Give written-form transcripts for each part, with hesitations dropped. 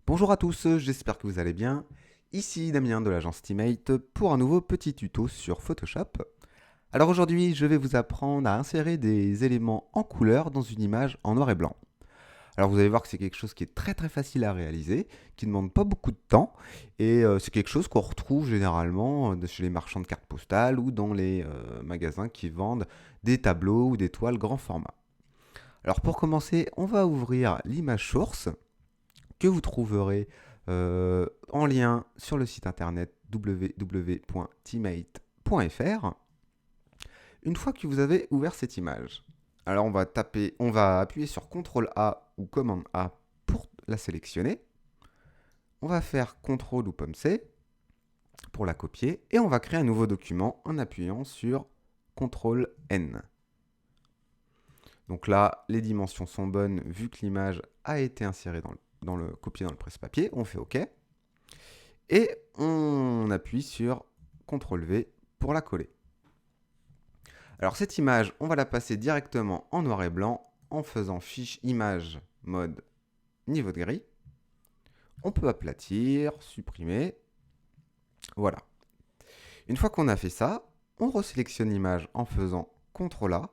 Bonjour à tous, j'espère que vous allez bien. Ici Damien de l'agence Teammate pour un nouveau petit tuto sur Photoshop. Alors aujourd'hui, je vais vous apprendre à insérer des éléments en couleur dans une image en noir et blanc. Alors vous allez voir que c'est quelque chose qui est très facile à réaliser, qui ne demande pas beaucoup de temps, et c'est quelque chose qu'on retrouve généralement chez les marchands de cartes postales ou dans les magasins qui vendent des tableaux ou des toiles grand format. Alors pour commencer, on va ouvrir l'image source que vous trouverez en lien sur le site internet www.teammate.fr une fois que vous avez ouvert cette image. Alors on va appuyer sur CTRL A ou commande A pour la sélectionner. On va faire CTRL ou pomme C pour la copier et on va créer un nouveau document en appuyant sur CTRL N. Donc là, les dimensions sont bonnes vu que l'image a été insérée copiée dans le presse-papier. On fait OK. Et on appuie sur CTRL V pour la coller. Alors cette image, on va la passer directement en noir et blanc en faisant fiche image mode niveau de gris. On peut aplatir, supprimer. Voilà. Une fois qu'on a fait ça, on resélectionne l'image en faisant CTRL A,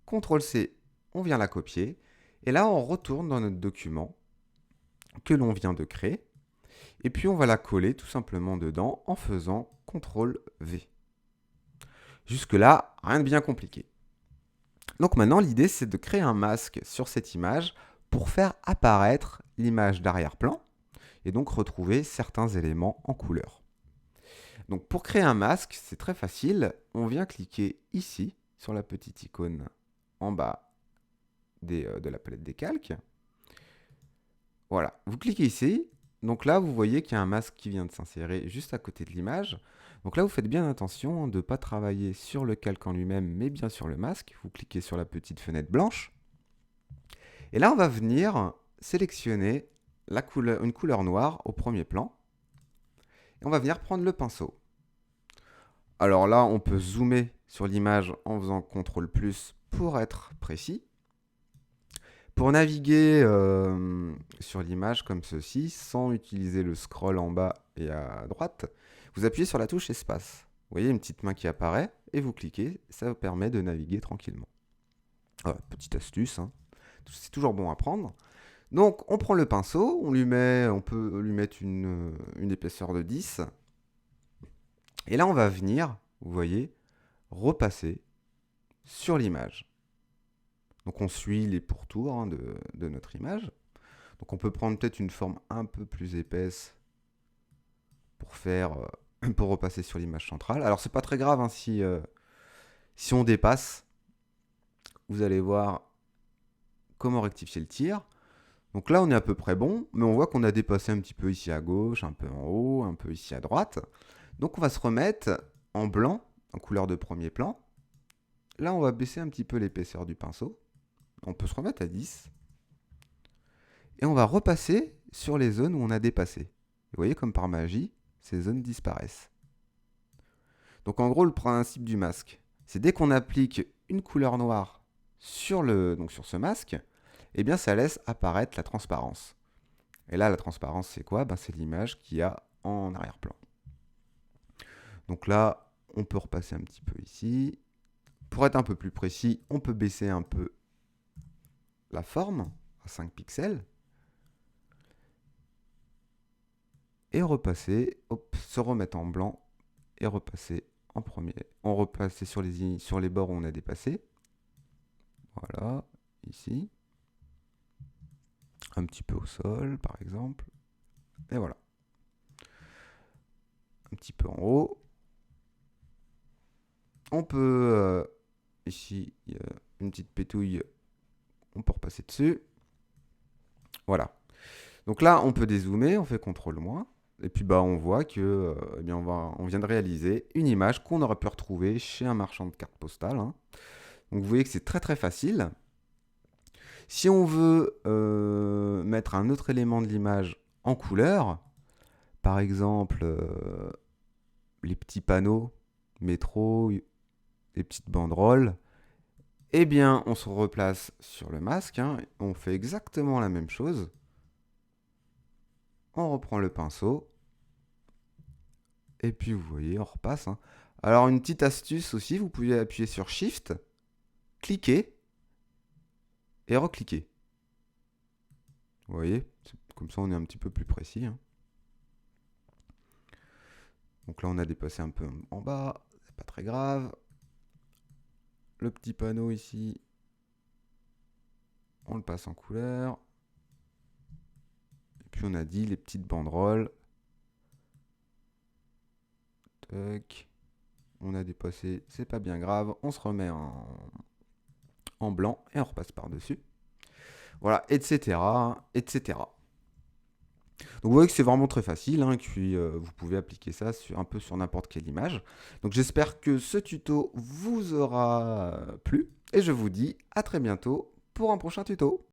CTRL C, on vient la copier. Et là, on retourne dans notre document que l'on vient de créer. Et puis on va la coller tout simplement dedans en faisant CTRL V. Jusque-là, rien de bien compliqué. Donc maintenant, l'idée, c'est de créer un masque sur cette image pour faire apparaître l'image d'arrière-plan et donc retrouver certains éléments en couleur. Donc pour créer un masque, c'est très facile. On vient cliquer ici sur la petite icône en bas de la palette des calques. Voilà, vous cliquez ici. Donc là, vous voyez qu'il y a un masque qui vient de s'insérer juste à côté de l'image. Donc là, vous faites bien attention de ne pas travailler sur le calque en lui-même, mais bien sur le masque. Vous cliquez sur la petite fenêtre blanche. Et là, on va venir sélectionner une couleur noire au premier plan. Et on va venir prendre le pinceau. Alors là, on peut zoomer sur l'image en faisant CTRL plus pour être précis. Pour naviguer sur l'image comme ceci, sans utiliser le scroll en bas et à droite, vous appuyez sur la touche espace. Vous voyez une petite main qui apparaît et vous cliquez, ça vous permet de naviguer tranquillement. Voilà, petite astuce, hein. C'est toujours bon à prendre. Donc on prend le pinceau, on peut lui mettre une épaisseur de 10. Et là on va venir, vous voyez, repasser sur l'image. Donc on suit les pourtours hein, de notre image. Donc on peut prendre peut-être une forme un peu plus épaisse pour repasser sur l'image centrale. Alors c'est pas très grave hein, si on dépasse. Vous allez voir comment rectifier le tir. Donc là on est à peu près bon, mais on voit qu'on a dépassé un petit peu ici à gauche, un peu en haut, un peu ici à droite. Donc on va se remettre en blanc, en couleur de premier plan. Là on va baisser un petit peu l'épaisseur du pinceau. On peut se remettre à 10. Et on va repasser sur les zones où on a dépassé. Vous voyez comme par magie, ces zones disparaissent. Donc en gros, le principe du masque, c'est dès qu'on applique une couleur noire sur ce masque, eh bien ça laisse apparaître la transparence. Et là, la transparence, c'est quoi? C'est l'image qu'il y a en arrière-plan. Donc là, on peut repasser un petit peu ici. Pour être un peu plus précis, on peut baisser un peu la forme à 5 pixels. Et repasser, se remettre en blanc et repasser en premier. On repasse sur les bords où on a dépassé. Voilà, ici. Un petit peu au sol, par exemple. Et voilà. Un petit peu en haut. On peut, ici, il y a une petite pétouille. On peut repasser dessus. Voilà. Donc là, on peut dézoomer, on fait CTRL-. Et puis on voit que on vient de réaliser une image qu'on aurait pu retrouver chez un marchand de cartes postales. Hein. Donc vous voyez que c'est très facile. Si on veut mettre un autre élément de l'image en couleur, par exemple les petits panneaux métro, les petites banderoles, eh bien on se replace sur le masque, hein, on fait exactement la même chose. On reprend le pinceau. Et puis vous voyez, on repasse. Hein. Alors une petite astuce aussi, vous pouvez appuyer sur Shift, cliquer et recliquer. Vous voyez, comme ça on est un petit peu plus précis. Hein. Donc là on a dépassé un peu en bas, c'est pas très grave. Le petit panneau ici, on le passe en couleur. Et puis on a dit les petites banderoles. Tac. On a dépassé, c'est pas bien grave. On se remet en blanc et on repasse par-dessus. Voilà, etc., etc. Donc vous voyez que c'est vraiment très facile, hein, et puis vous pouvez appliquer ça un peu sur n'importe quelle image. Donc j'espère que ce tuto vous aura plu, et je vous dis à très bientôt pour un prochain tuto.